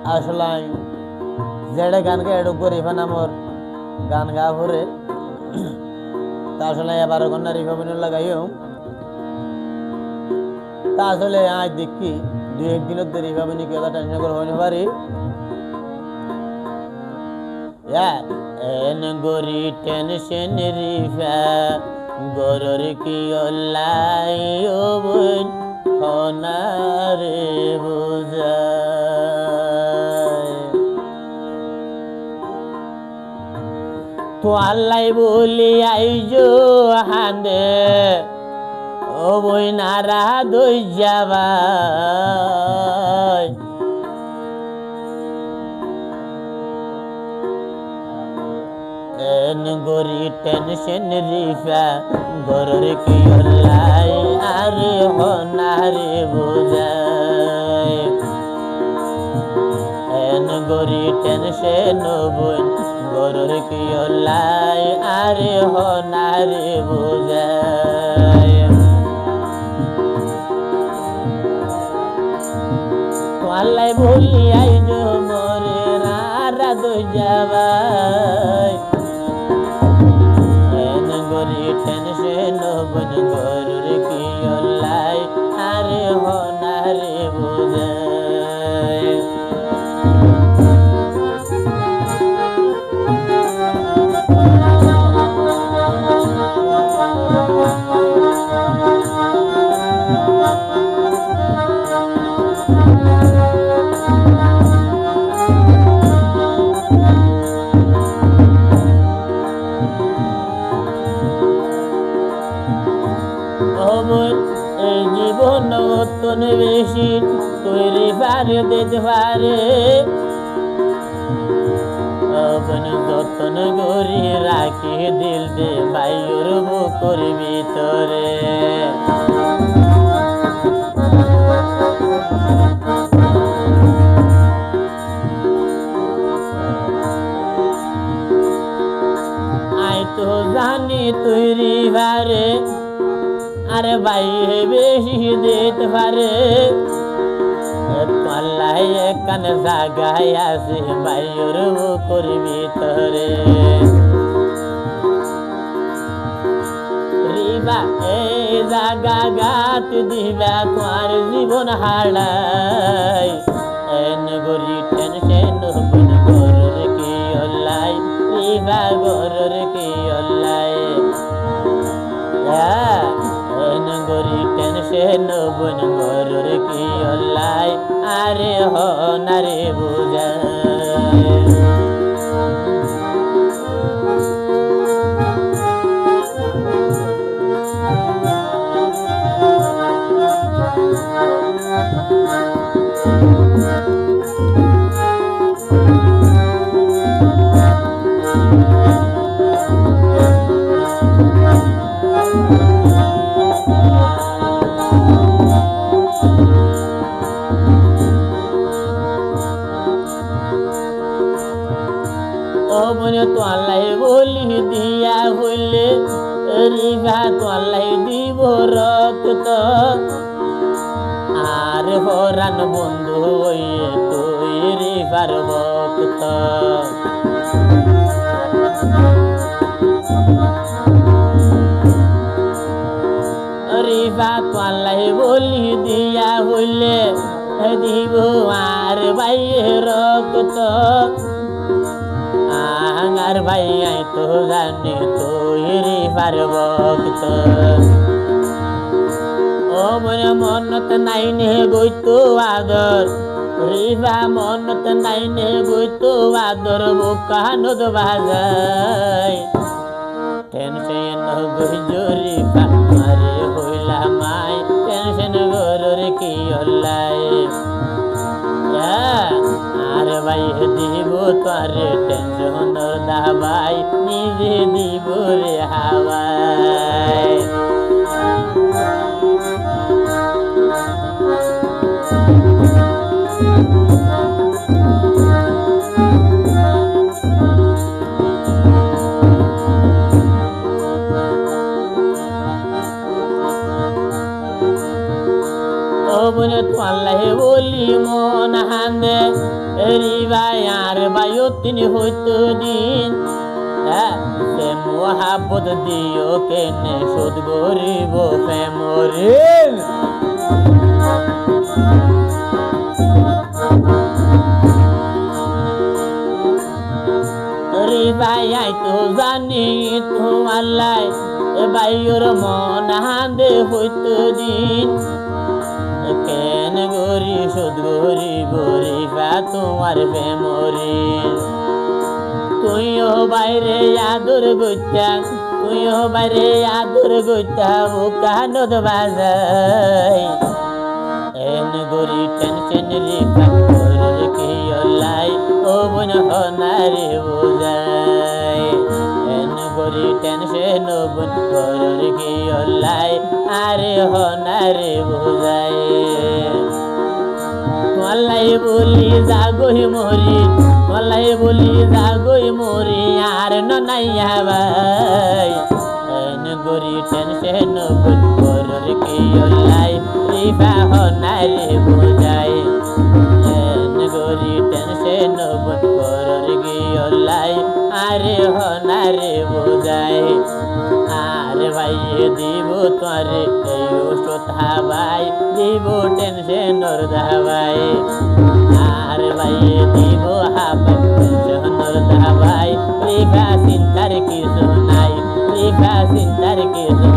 আসলে যেটা গান গায় এটা গরিফা নামর গান গা পরে তা আসলে এবার কন্যা রিফাবিন লাগাইও তা আসলে আজ দেখি দুই একদিনের দেরি রিফাবিনি কি কথা টেনশন করে হইতে পারি এন গরি টেনশন রিফা গরর কি অল্লাই ও বোন হনারে বুঝায় তো আল্লাই বলি আইজো হান্দে ও বই নারা দই যাবাই এন গরি টেনশন রিফা গরর কি অল্লাই আরে হনারে বুঝাই এন গরি টেনশন বই গরর কি অল্লাই আরে হনারে বুঝাই আল্লাই বলি আইজো মরে রারা দই যাবাই এন গরি টেনশন বন গরুর কি অল্লাই আরে হনারে বুঝাই এই জীবন নতুন বেশি তৈরি পারে দিতে পারে যতন গরি রাখি দিল দে বাইর বুকুর ভিতরে আই তো জানি তৈরি পারে আরে ভাই বেশি দিতে পারে পাল্লাই কানে জাগায় আছে বাইর বুকুর ভিতরে রিবা এই জাগা গাত দিবা তোমার জীবন হারাই এন গরি টেনশন বন গরুর কি অল্লাই রিবা গরুর কি অল্লাই এন গরি টেনশন বন গরুর কি অল্লাই আরে হনারে বুঝায় তো আল্লাহ বলি দিয়া হইলে রিভা তো আল্লাহ দিব রক্ত আর হরান বন্ধু হইয়ে তুই রিভার ভক্ত রিভা তো আল্লাহ বলি দিয়া হইলে দিব আর ভাই রক্ত আর ভাই আই তো জানি তুই রিভার ভক্ত ও মনে মনত নাই নে গইতো আদর রিভা মনত নাই নে গইতো আদর বুকানদ বাজাই টেনশন গইজো রিভা মারে হইলা মাই টেনশন গরুর কি অল্লাই আর ভাই দিব তোরে টেনশন দাবাই নিজে দিব রে হাওয়াই ও বনে তো আল্লাহ বলি মন হান্দে রি ভাই আর ভাইও তিনি হইতো দিন সে মোহাবত দিও কেনে শোধ গরিব প্রেমরিন রি ভাই আই তো জানি তোমার লাই ভাইয়ের মন হাঁদে হইতো দিন কেন গরি শোধ গরিব রিফা তোমার প্রেমরিন তুইও বাইরে আদর গইতা তুইও বাইরে আদর গইতা ও কানদ বাজাই এন গরি টেনশন রিফা তোর কি লাই ও বোন হনারে বুঝাই এন গরি টেনশন ও বোন তোর কি লাই আরে হনারে বুঝাই মলাই বলি জাগই মরি মলাই বলি জাগই মরি আর নাইয়া ভাই এন গরি টেনশন বড়র কি লাই রিফা হনারে বুঝাই এন গরি টেনশন বড়র কি লাই আরে হনারে বুঝাই আরে ভাই দিব তোরে এই ওষুধ ভাই দিব টেনশনর দাবাই আরে ভাই দিব হাবাই টেনশনর দাবাই রিফা চিন্তার কিছু নাই রিফা চিন্তার কিছু